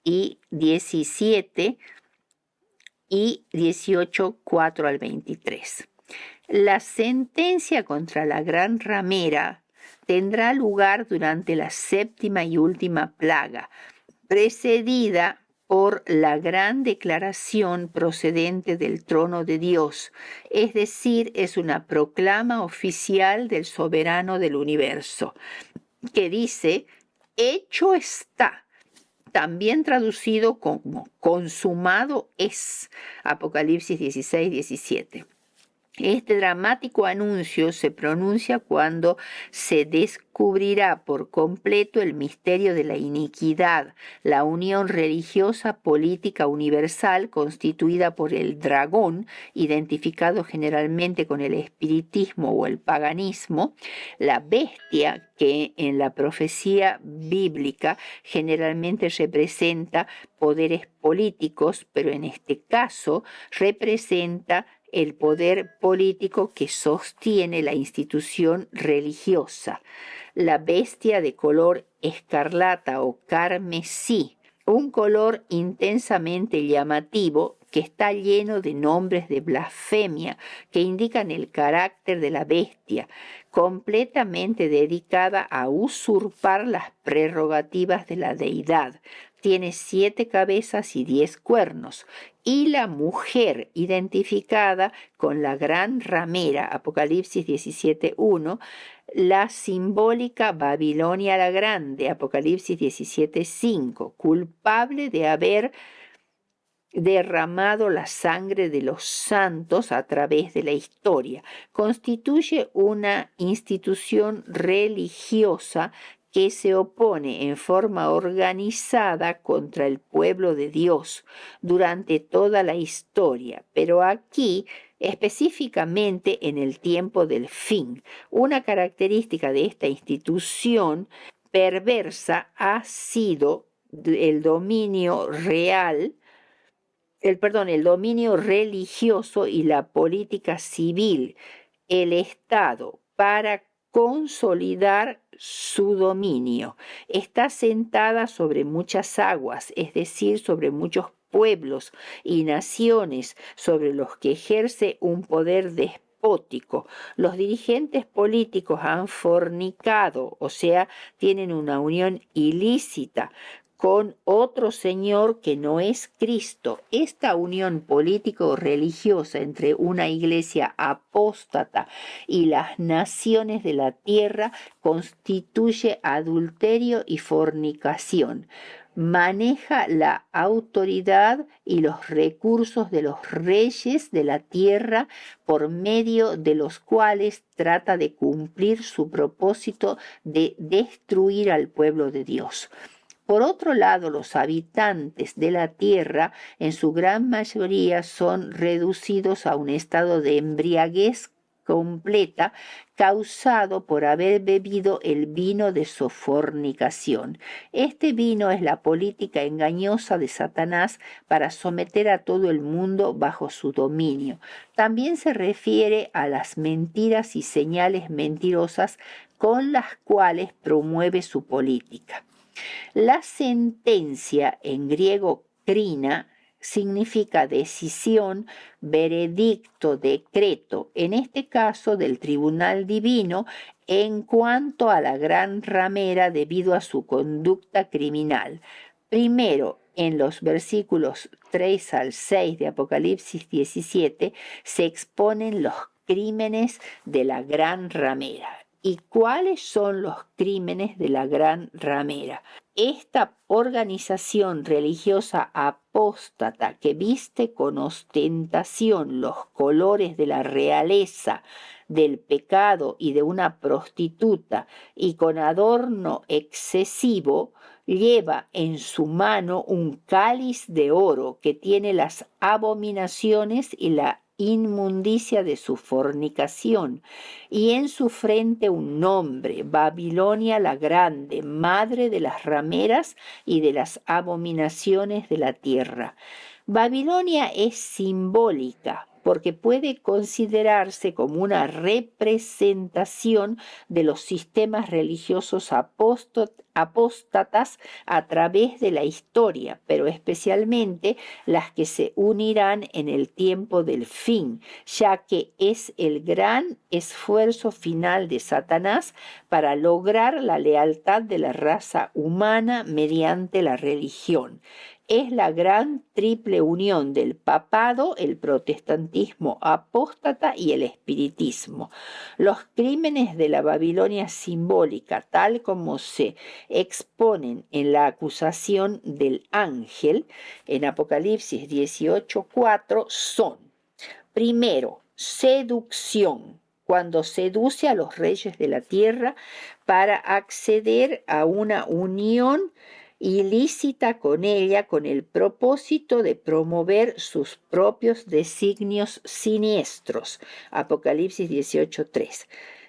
y 17 y 18, 4 al 23. La sentencia contra la gran ramera tendrá lugar durante la 7ª y última plaga, precedida por la gran declaración procedente del trono de Dios, es decir, es una proclama oficial del soberano del universo, que dice, hecho está, también traducido como consumado es, Apocalipsis 16, 17. Este dramático anuncio se pronuncia cuando se descubrirá por completo el misterio de la iniquidad, la unión religiosa política universal constituida por el dragón, identificado generalmente con el espiritismo o el paganismo, la bestia que en la profecía bíblica generalmente representa poderes políticos, pero en este caso representa el poder político que sostiene la institución religiosa. La bestia de color escarlata o carmesí, un color intensamente llamativo que está lleno de nombres de blasfemia que indican el carácter de la bestia, completamente dedicada a usurpar las prerrogativas de la deidad. Tiene 7 cabezas y 10 cuernos, y la mujer identificada con la gran ramera, Apocalipsis 17:1, la simbólica Babilonia la Grande, Apocalipsis 17:5, culpable de haber derramado la sangre de los santos a través de la historia, constituye una institución religiosa que se opone en forma organizada contra el pueblo de Dios durante toda la historia, pero aquí específicamente en el tiempo del fin. Una característica de esta institución perversa ha sido el dominio real, el dominio religioso y la política civil, el Estado, para consolidar su dominio. Está sentada sobre muchas aguas, es decir, sobre muchos pueblos y naciones sobre los que ejerce un poder despótico. Los dirigentes políticos han fornicado, o sea, tienen una unión ilícita con otro señor que no es Cristo. Esta unión político-religiosa entre una iglesia apóstata y las naciones de la tierra constituye adulterio y fornicación. Maneja la autoridad y los recursos de los reyes de la tierra por medio de los cuales trata de cumplir su propósito de destruir al pueblo de Dios. Por otro lado, los habitantes de la tierra, en su gran mayoría, son reducidos a un estado de embriaguez completa causado por haber bebido el vino de su fornicación. Este vino es la política engañosa de Satanás para someter a todo el mundo bajo su dominio. También se refiere a las mentiras y señales mentirosas con las cuales promueve su política. La sentencia, en griego krina, significa decisión, veredicto, decreto, en este caso del tribunal divino, en cuanto a la gran ramera debido a su conducta criminal. Primero, en los versículos 3 al 6 de Apocalipsis 17, se exponen los crímenes de la gran ramera. ¿Y cuáles son los crímenes de la gran ramera? Esta organización religiosa apóstata que viste con ostentación los colores de la realeza, del pecado y de una prostituta, y con adorno excesivo, lleva en su mano un cáliz de oro que tiene las abominaciones y la inmundicia de su fornicación, y en su frente un nombre, Babilonia la Grande, madre de las rameras y de las abominaciones de la tierra. Babilonia es simbólica porque puede considerarse como una representación de los sistemas religiosos apóstatas a través de la historia, pero especialmente las que se unirán en el tiempo del fin, ya que es el gran esfuerzo final de Satanás para lograr la lealtad de la raza humana mediante la religión. Es la gran triple unión del papado, el protestantismo apóstata y el espiritismo. Los crímenes de la Babilonia simbólica, tal como se exponen en la acusación del ángel en Apocalipsis 18:4, son: Primero, seducción, cuando seduce a los reyes de la tierra para acceder a una unión ilícita con ella con el propósito de promover sus propios designios siniestros. Apocalipsis 18:3.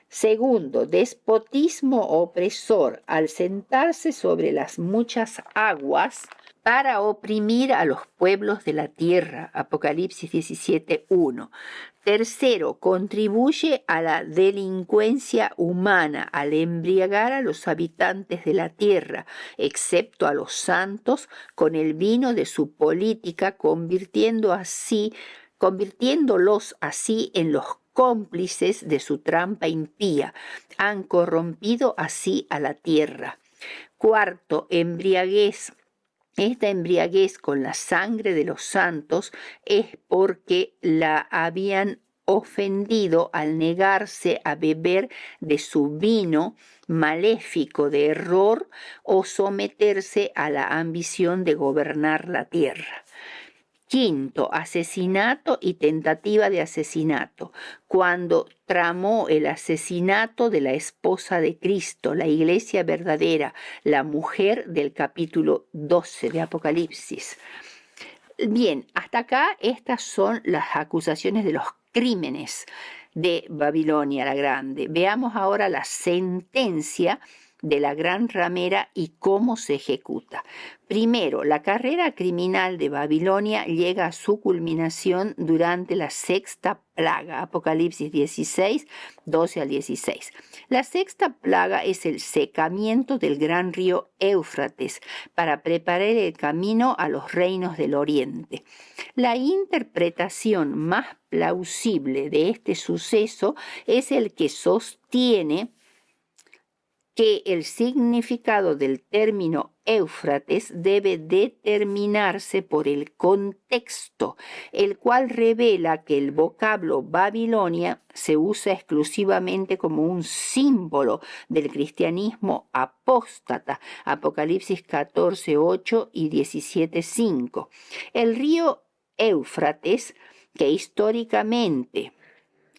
Segundo, despotismo opresor al sentarse sobre las muchas aguas para oprimir a los pueblos de la tierra. Apocalipsis 17:1. Tercero, contribuye a la delincuencia humana al embriagar a los habitantes de la tierra, excepto a los santos, con el vino de su política, convirtiéndolos así en los cómplices de su trampa impía. Han corrompido así a la tierra. Cuarto, embriaguez. Esta embriaguez con la sangre de los santos es porque la habían ofendido al negarse a beber de su vino maléfico de error o someterse a la ambición de gobernar la tierra. Quinto, asesinato y tentativa de asesinato. Cuando tramó el asesinato de la esposa de Cristo, la iglesia verdadera, la mujer del capítulo 12 de Apocalipsis. Bien, hasta acá estas son las acusaciones de los crímenes de Babilonia la Grande. Veamos ahora la sentencia de la gran ramera y cómo se ejecuta. Primero, la carrera criminal de Babilonia llega a su culminación durante la sexta plaga, Apocalipsis 16, 12 al 16. La sexta plaga es el secamiento del gran río Éufrates para preparar el camino a los reinos del oriente. La interpretación más plausible de este suceso es el que sostiene que el significado del término Éufrates debe determinarse por el contexto, el cual revela que el vocablo Babilonia se usa exclusivamente como un símbolo del cristianismo apóstata, Apocalipsis 14:8 y 17:5. El río Éufrates, que históricamente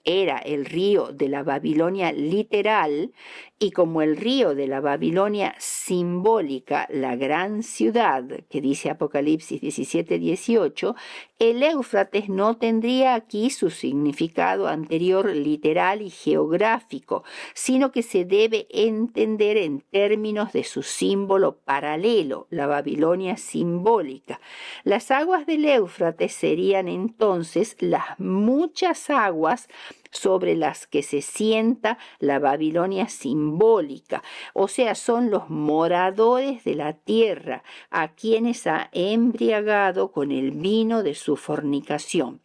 era el río de la Babilonia literal y como el río de la Babilonia simbólica, la gran ciudad, que dice Apocalipsis 17:18, el Éufrates no tendría aquí su significado anterior literal y geográfico, sino que se debe entender en términos de su símbolo paralelo, la Babilonia simbólica. Las aguas del Éufrates serían entonces las muchas aguas sobre las que se sienta la Babilonia simbólica, o sea, son los moradores de la tierra a quienes ha embriagado con el vino de su fornicación.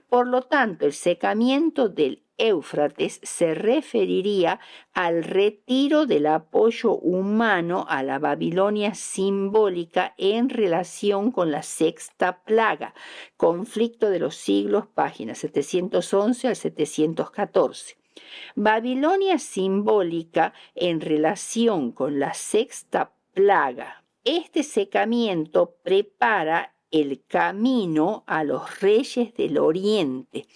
Por lo tanto, el secamiento del Éufrates se referiría al retiro del apoyo humano a la Babilonia simbólica en relación con la sexta plaga, Conflicto de los siglos, páginas 711 al 714. Babilonia simbólica en relación con la sexta plaga. Este secamiento prepara el camino a los reyes del oriente.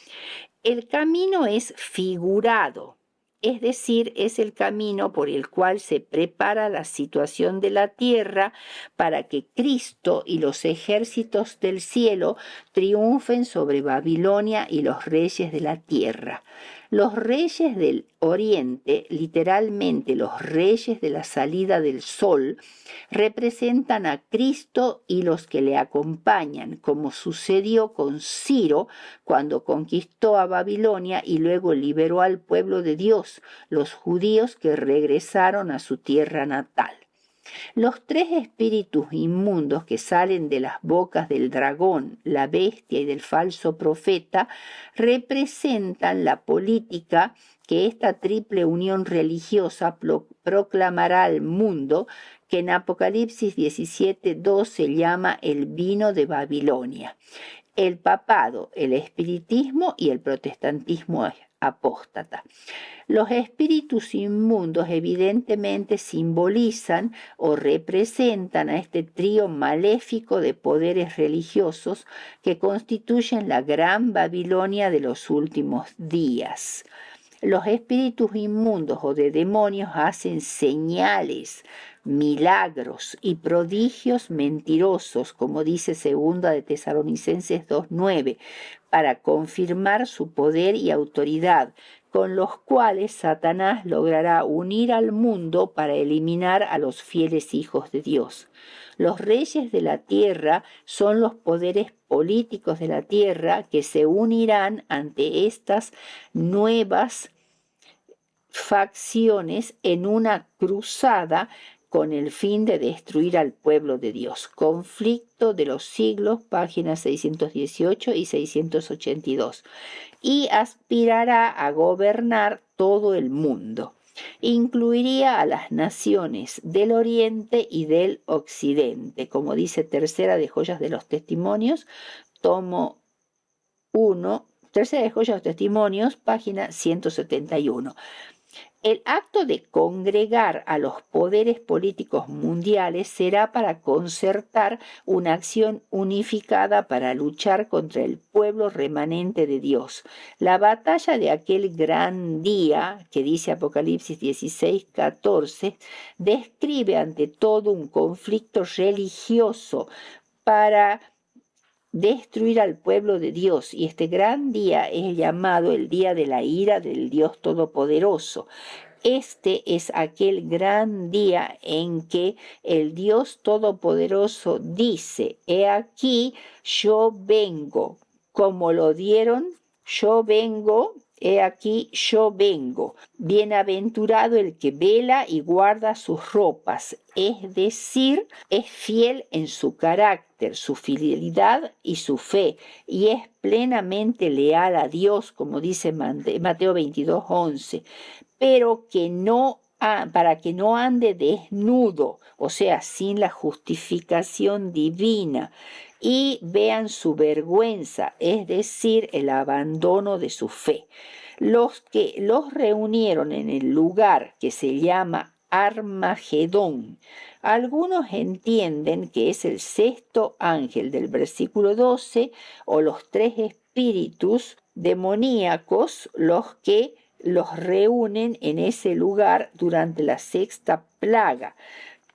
El camino es figurado, es decir, es el camino por el cual se prepara la situación de la tierra para que Cristo y los ejércitos del cielo triunfen sobre Babilonia y los reyes de la tierra. Los reyes del oriente, literalmente los reyes de la salida del sol, representan a Cristo y los que le acompañan, como sucedió con Ciro cuando conquistó a Babilonia y luego liberó al pueblo de Dios, los judíos que regresaron a su tierra natal. Los tres espíritus inmundos que salen de las bocas del dragón, la bestia y del falso profeta representan la política que esta triple unión religiosa proclamará al mundo, que en Apocalipsis 17:2 se llama el vino de Babilonia. el papado, el espiritismo y el protestantismo apóstata. Los espíritus inmundos evidentemente simbolizan o representan a este trío maléfico de poderes religiosos que constituyen la gran Babilonia de los últimos días. Los espíritus inmundos o de demonios hacen señales, milagros y prodigios mentirosos, como dice segunda de Tesalonicenses 2:9, para confirmar su poder y autoridad, con los cuales Satanás logrará unir al mundo para eliminar a los fieles hijos de Dios. Los reyes de la tierra son los poderes políticos de la tierra que se unirán ante estas nuevas facciones en una cruzada con el fin de destruir al pueblo de Dios. Conflicto de los siglos, páginas 618 y 682. Y aspirará a gobernar todo el mundo. Incluiría a las naciones del oriente y del occidente, como dice Tercera de Joyas de los Testimonios, tomo 1, Tercera de Joyas de los Testimonios, página 171. El acto de congregar a los poderes políticos mundiales será para concertar una acción unificada para luchar contra el pueblo remanente de Dios. La batalla de aquel gran día, que dice Apocalipsis 16:14, describe ante todo un conflicto religioso para destruir al pueblo de Dios, y este gran día es llamado el día de la ira del Dios Todopoderoso. Este es aquel gran día en que el Dios Todopoderoso dice: he aquí, yo vengo, como lo dieron, yo vengo, he aquí, yo vengo. Bienaventurado el que vela y guarda sus ropas, es decir, es fiel en su carácter, su fidelidad y su fe, y es plenamente leal a Dios, como dice Mateo 22:11, pero que no para que no ande desnudo, o sea, sin la justificación divina, y vean su vergüenza, es decir, el abandono de su fe. Los que los reunieron en el lugar que se llama Armagedón. Algunos entienden que es el sexto ángel del versículo 12 o los tres espíritus demoníacos los que los reúnen en ese lugar durante la sexta plaga,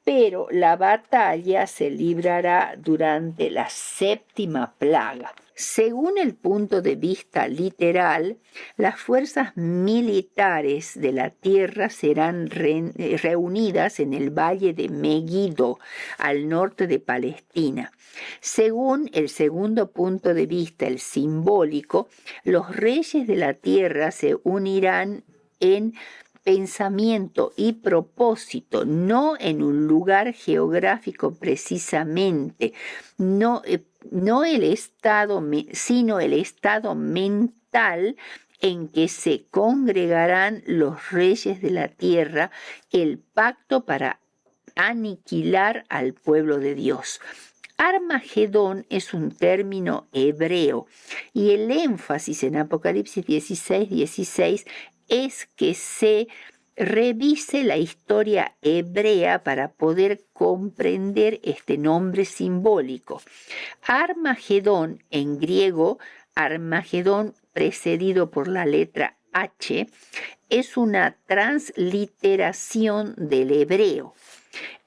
pero la batalla se librará durante la séptima plaga. Según el punto de vista literal, las fuerzas militares de la tierra serán reunidas en el valle de Megiddo, al norte de Palestina. Según el segundo punto de vista, el simbólico, los reyes de la tierra se unirán en pensamiento y propósito, no en un lugar geográfico precisamente, no el estado, sino el estado mental en que se congregarán los reyes de la tierra, el pacto para aniquilar al pueblo de Dios. Armagedón es un término hebreo y el énfasis en Apocalipsis 16:16 es que se revise la historia hebrea para poder comprender este nombre simbólico. Armagedón, en griego, Armagedón precedido por la letra H, es una transliteración del hebreo.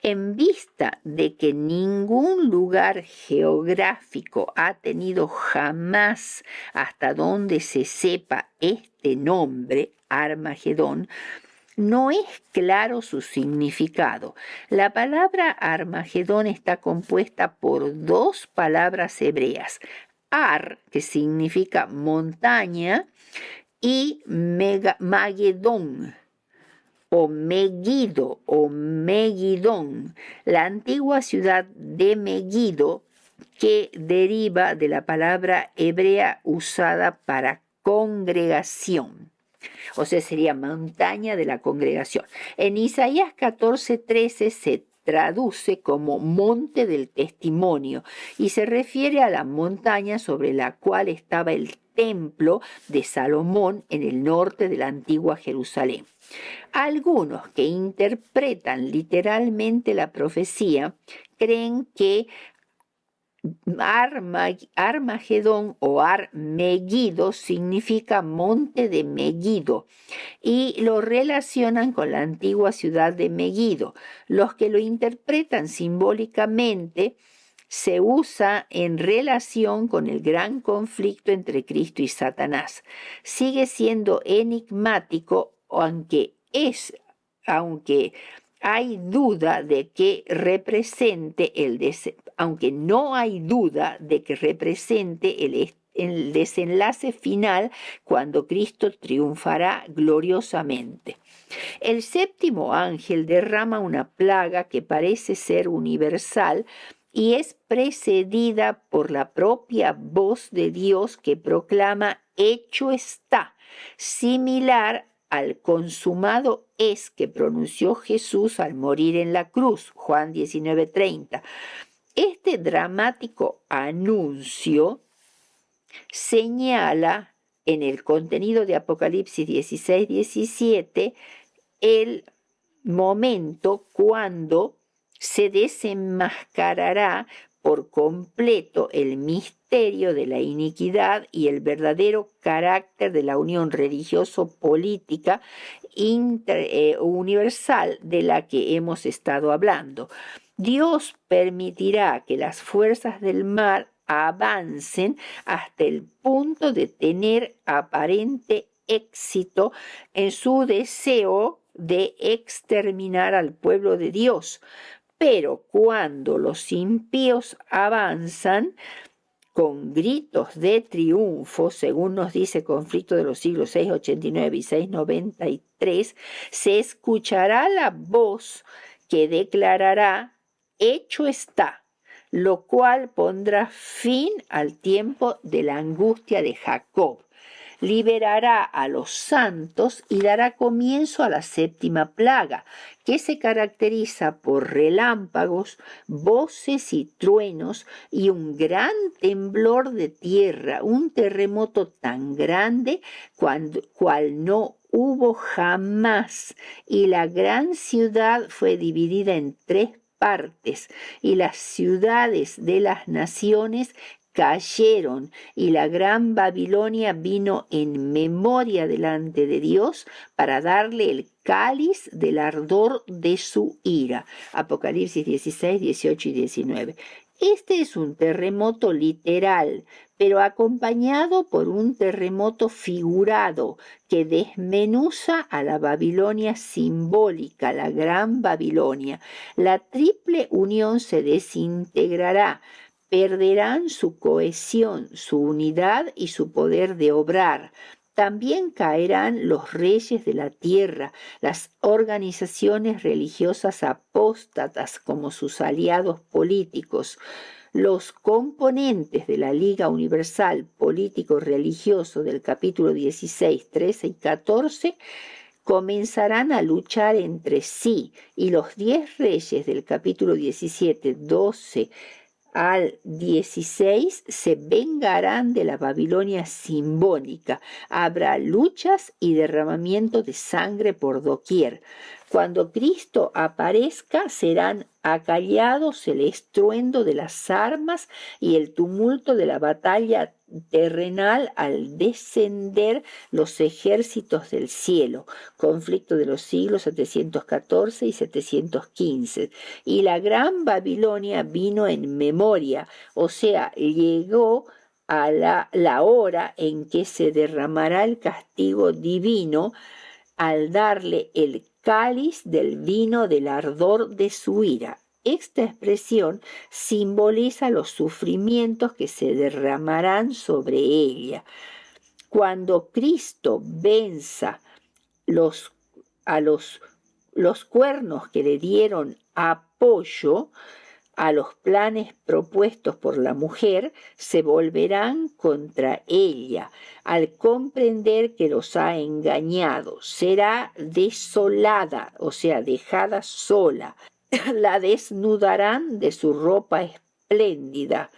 En vista de que ningún lugar geográfico ha tenido jamás, hasta donde se sepa, este nombre, Armagedón, no es claro su significado. La palabra Armagedón está compuesta por dos palabras hebreas, Ar, que significa montaña, y Magedón, o Megiddo o Megidón, la antigua ciudad de Megiddo, que deriva de la palabra hebrea usada para congregación. O sea, sería montaña de la congregación. En Isaías 14:13 se traduce como monte del testimonio y se refiere a la montaña sobre la cual estaba el templo de Salomón en el norte de la antigua Jerusalén. Algunos que interpretan literalmente la profecía creen que Armagedón o Ar-Megido significa monte de Megido y lo relacionan con la antigua ciudad de Megido. Los que lo interpretan simbólicamente se usa en relación con el gran conflicto entre Cristo y Satanás. Sigue siendo enigmático, aunque hay duda de que represente aunque no hay duda de que represente el desenlace final cuando Cristo triunfará gloriosamente. El séptimo ángel derrama una plaga que parece ser universal y es precedida por la propia voz de Dios que proclama hecho está, similar al consumado es que pronunció Jesús al morir en la cruz, Juan 19:30. Este dramático anuncio señala en el contenido de Apocalipsis 16:17 el momento cuando se desenmascarará por completo el misterio de la iniquidad y el verdadero carácter de la unión religioso-política universal de la que hemos estado hablando. Dios permitirá que las fuerzas del mal avancen hasta el punto de tener aparente éxito en su deseo de exterminar al pueblo de Dios. Pero cuando los impíos avanzan con gritos de triunfo, según nos dice Conflicto de los siglos 689 y 693, se escuchará la voz que declarará, hecho está, lo cual pondrá fin al tiempo de la angustia de Jacob. Liberará a los santos y dará comienzo a la séptima plaga, que se caracteriza por relámpagos, voces y truenos y un gran temblor de tierra, un terremoto tan grande cual no hubo jamás, y la gran ciudad fue dividida en 3 partes, y las ciudades de las naciones cayeron, y la gran Babilonia vino en memoria delante de Dios para darle el cáliz del ardor de su ira. Apocalipsis 16, 18 y 19. Este es un terremoto literal, pero acompañado por un terremoto figurado que desmenuza a la Babilonia simbólica, la gran Babilonia. La triple unión se desintegrará, perderán su cohesión, su unidad y su poder de obrar. También caerán los reyes de la tierra, las organizaciones religiosas apóstatas como sus aliados políticos. Los componentes de la Liga Universal Político-Religioso del capítulo 16, 13 y 14 comenzarán a luchar entre sí, y los 10 reyes del capítulo 17, 12 al 16 se vengarán de la Babilonia simbólica. Habrá luchas y derramamiento de sangre por doquier. Cuando Cristo aparezca, serán acallados el estruendo de las armas y el tumulto de la batalla terrenal al descender los ejércitos del cielo. Conflicto de los siglos 714 y 715. Y la gran Babilonia vino en memoria, o sea, llegó a la hora en que se derramará el castigo divino al darle el cáliz del vino del ardor de su ira. Esta expresión simboliza los sufrimientos que se derramarán sobre ella. Cuando Cristo venza los cuernos que le dieron apoyo a los planes propuestos por la mujer, se volverán contra ella. Al comprender que los ha engañado, será desolada, o sea, dejada sola. la desnudarán de su ropa espléndida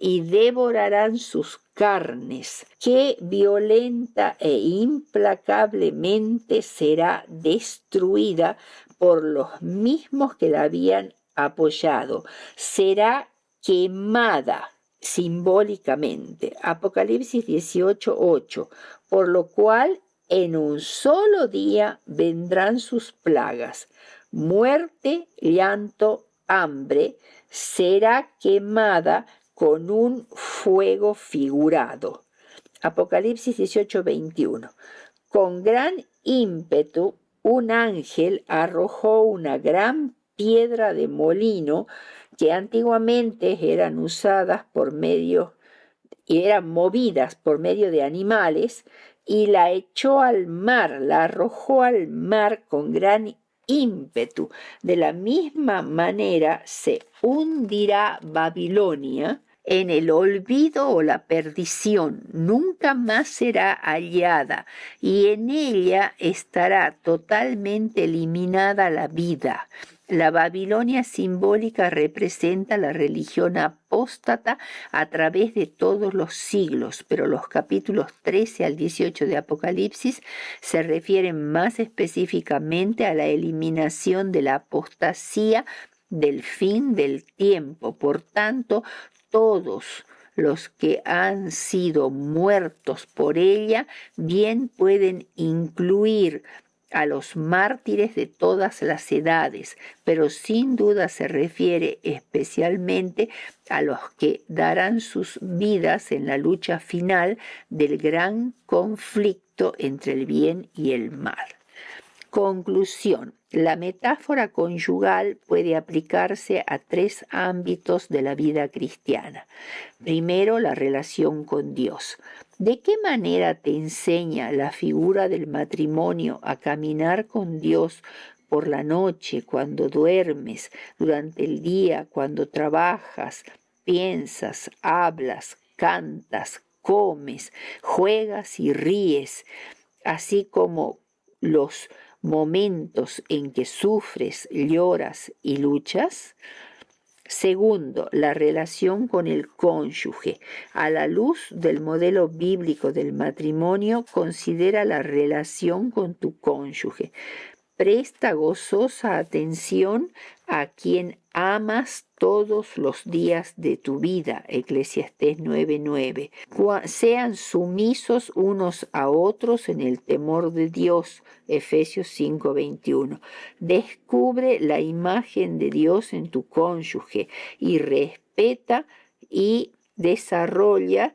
y devorarán sus carnes, que violenta e implacablemente será destruida por los mismos que la habían apoyado. Será quemada simbólicamente. Apocalipsis 18:8. Por lo cual en un solo día vendrán sus plagas: muerte, llanto, hambre. Será quemada con un fuego figurado. Apocalipsis 18:21. Con gran ímpetu un ángel arrojó una gran piedra de molino que antiguamente eran usadas por medio y eran movidas por medio de animales, y la echó al mar, la arrojó al mar con gran ímpetu. De la misma manera se hundirá Babilonia en el olvido o la perdición. Nunca más será hallada, y en ella estará totalmente eliminada la vida. La Babilonia simbólica representa la religión apóstata a través de todos los siglos, pero los capítulos 13 al 18 de Apocalipsis se refieren más específicamente a la eliminación de la apostasía del fin del tiempo. Por tanto, todos los que han sido muertos por ella bien pueden incluir a los mártires de todas las edades, pero sin duda se refiere especialmente a los que darán sus vidas en la lucha final del gran conflicto entre el bien y el mal. Conclusión. La metáfora conyugal puede aplicarse a 3 ámbitos de la vida cristiana. Primero, la relación con Dios. ¿De qué manera te enseña la figura del matrimonio a caminar con Dios por la noche, cuando duermes, durante el día, cuando trabajas, piensas, hablas, cantas, comes, juegas y ríes, así como los momentos en que sufres, lloras y luchas? Segundo, la relación con el cónyuge. A la luz del modelo bíblico del matrimonio, considera la relación con tu cónyuge. Presta gozosa atención a quien amas todos los días de tu vida. Eclesiastés 9:9. Sean sumisos unos a otros en el temor de Dios. Efesios 5:21. Descubre la imagen de Dios en tu cónyuge y respeta y desarrolla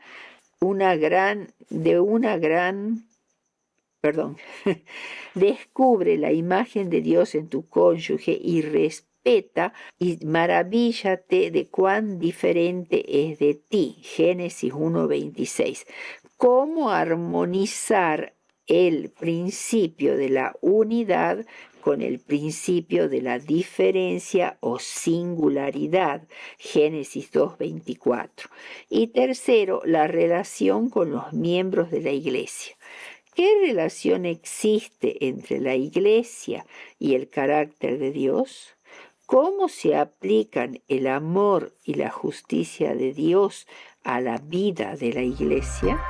Descubre la imagen de Dios en tu cónyuge y respeta y maravíllate de cuán diferente es de ti. Génesis 1:26. ¿Cómo armonizar el principio de la unidad con el principio de la diferencia o singularidad? Génesis 2:24. Y tercero, la relación con los miembros de la iglesia. ¿Qué relación existe entre la iglesia y el carácter de Dios? ¿Cómo se aplican el amor y la justicia de Dios a la vida de la iglesia?